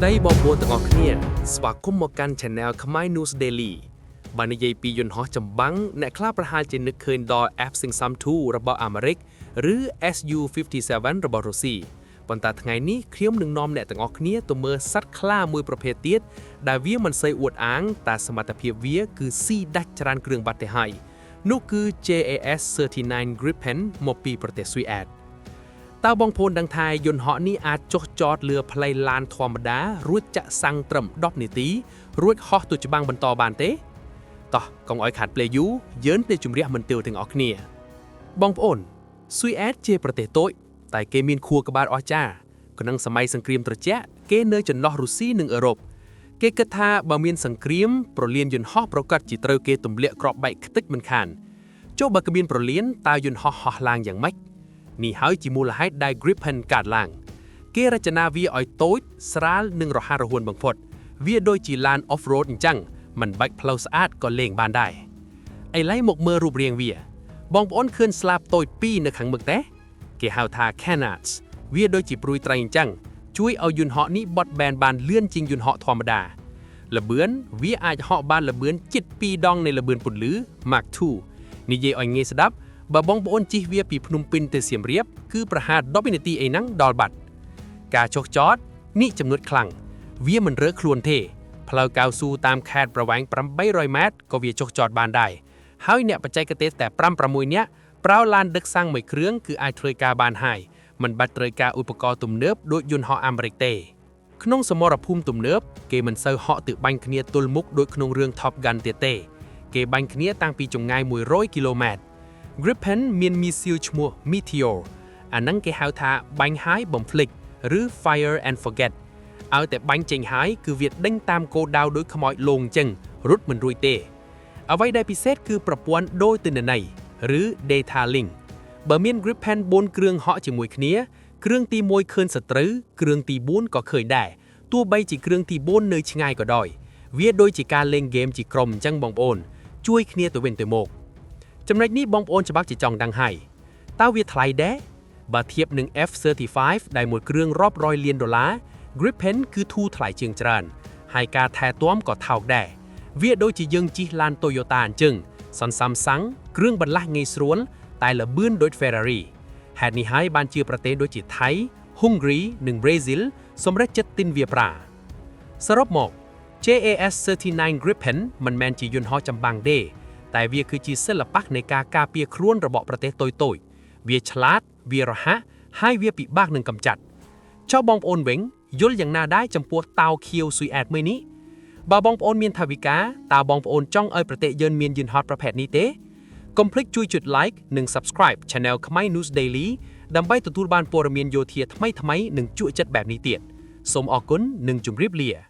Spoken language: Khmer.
ស្ដីបងប្អូនទាំងអស់គ្នាស្វាគមន៍មកកាន់ Channel Khmer News Daily បាននិយាយពីយន្តហោះចម្បាំងអ្នកខ្លះប្រហែលជានឹកឃើញដល់ F-16 2របស់អាមេរិកឬ Su-57 របស់រុស្ស៊ីប៉ុន្តែថ្ងៃនេះខ្ញុំនឹងនាំអ្នកទាំងអស់គ្នាទៅមើលសត្វខ្លាមួយប្រភេទទៀតដែលវាមិនសូវអួតអាងតែសមត្ថភាពវាគឺស៊ីដាច់ច្រើនគ្រឿងបាត់ទៅហើយនោះគឺ JAS-39 Gripen មកពីប្រទេសស៊ុយអែតតើបងប្អូនដឹងថាយន្តហោះនេះអាចចុះចតលើផ្លូវឡានធម្មតារួចចាក់សាំងត្រឹម10នាទីរួចហោះទៅច្បាំងបន្តបានទេតោះកុំឲ្យខាតពេលយូរយើងទៅជម្រះមន្ទិលទាំងអស់គ្នាបងប្អូនស៊ុយអែតជាប្រទេសតូចតែគេមានខួរក្បាលអស្ចារ្យក្នុងសម័យសង្គ្រាមត្រជាក់គេនៅចន្លោះរុស្ស៊ីនិងអឺរ៉ុបគេគិតថាបើមានសង្គ្រាមប្រលានយន្តហោះប្រកាសជាត្រូវគេទម្លាក់គ្រាប់បែកខ្ទេចមិនខានចុះបើគ្មានប្រលានតើយន្តហោះហោះឡើងយ៉ាងម៉េចនេះហើយជាមូលហេតុដែល Gripen កើតឡើងគេរចនាវាឲ្យតូចស្រាលនិងរហ័សរហួនបំផុតវាដូចជាឡាន off-road អញ្ចឹងមិនបាច់ផ្លូវស្អាតក៏លេងបានដែរឥឡូវមកមើលរូបរាងវាបងប្អូនឃើញស្លាបតូច2នៅខាងមុខទេគេហៅថា canards វាដូចជាព្រួយត្រីអញ្ចឹងជួយឲ្យយន្តហោះនេះបត់បែនបានលឿនជាងយន្តហោះធម្មតាល្បឿនវាអាចហោះបានល្បឿនជិត2ដងនៃល្បឿនពន្លឺ Mach 2និយាយឲ្យងាយស្ដាប់បើបងប្អូនជិះវាពីភ្នំពេញទៅសៀមរាបគឺប្រហែល10វិនាទីអីហ្នឹងដល់បាត់ការចុះចតនេះចំណុចខ្លាំងវាមិនរើខ្លួនទេផ្លូវកៅស៊ូតាមខេត្តប្រវែង800ម៉ែត្រក៏វាចុះចតបានដែរហើយអ្នកបច្ចេកទេសតែ5-6នាក់ប្រើឡានដឹកសាំងមួយគ្រឿងគឺអាចធ្វើការបានហើយមិនបាច់ត្រូវការឧបករណ៍ទំនើបដូចយន្តហោះអាមេរិកទេក្នុងសមរភូមិទំនើបគេមិនសូវហក់ទៅបាញ់គ្នាទល់មុខដូចក្នុងរឿង Top Gun ទៀតទេគេបាញ់គ្នាតាំងពីចម្ងាយ100គីឡូម៉ែត្រGripen មានមីស៊ីលឈ្មោះ Meteor អាហ្នឹងគេហៅថាបាញ់ហើយបំភ្លេចឬ Fire and Forget ឲ្យតែបាញ់ចេញហើយគឺវាដេញតាមគោលដៅដោយខ្មោចលងចឹងរត់មិនរួចទេអ្វីដែលពិសេសគឺប្រព័ន្ធដូចទិន្នន័យឬ Data Link បើមាន Gripen 4គ្រឿងហក់ជាមួយគ្នាគ្រឿងទី1ឃើញសត្រូវគ្រឿងទី4ក៏ឃើញដែរទោះបីជាគ្រឿងទី4នៅឆ្ងាយក៏ដោយវាដូចជាការលេងហ្គេមជាក្រុមអញ្ចឹងបងប្អូនជួយគ្នាទៅវិញទៅមកចំណុចនេះបងប្អូនច្បាស់ជាចង់ដឹងហើយតើវាថ្លៃដែរបើធៀបនឹង F-35 ដែលមួយគ្រឿងរាប់រយលានដុល្លារ Gripen គឺធូរថ្លៃជាងច្រើនហើយការថែទាំក៏ថោកដែរវាដូចជាយើងជិះឡាន Toyota អញ្ចឹងសន្សំសាំងគ្រឿងបន្លាស់ងាយស្រួលតែល្បឿនដូច Ferrari ហេតុនេះហើយបានជាប្រទេសដូចជាថៃ Hungary និង Brazil សម្រេចចិត្តទិញវាប្រាសរុបមក JAS-39 Gripen មិនមែនជាយន្តហោះចម្បាំងទេតែវាគឺជាសិល្បៈនៃការការពារខ្លួនរបស់ប្រទេសតូចៗវាឆ្លាតវារហ័សហើយវាពិបាកនឹងកម្ចាត់ចុះបងប្អូនវិញយល់យ៉ាងណាដែរចំពោះតោខៀវស៊ុយអែតមួយនេះបើបងប្អូនមានថវិកាតើបងប្អូនចង់ឲ្យប្រទេសយើងមានយន្តហោះប្រភេទនេះទេកុំភ្លេចជួយចុច like និង subscribe Channel Khmer News Daily ដើម្បីទទួលបានព័ត៌មានយោធាថ្មីៗនិងជក់ចិត្តបែបនេះទៀតសូមអរគុណនិងជម្រាបលា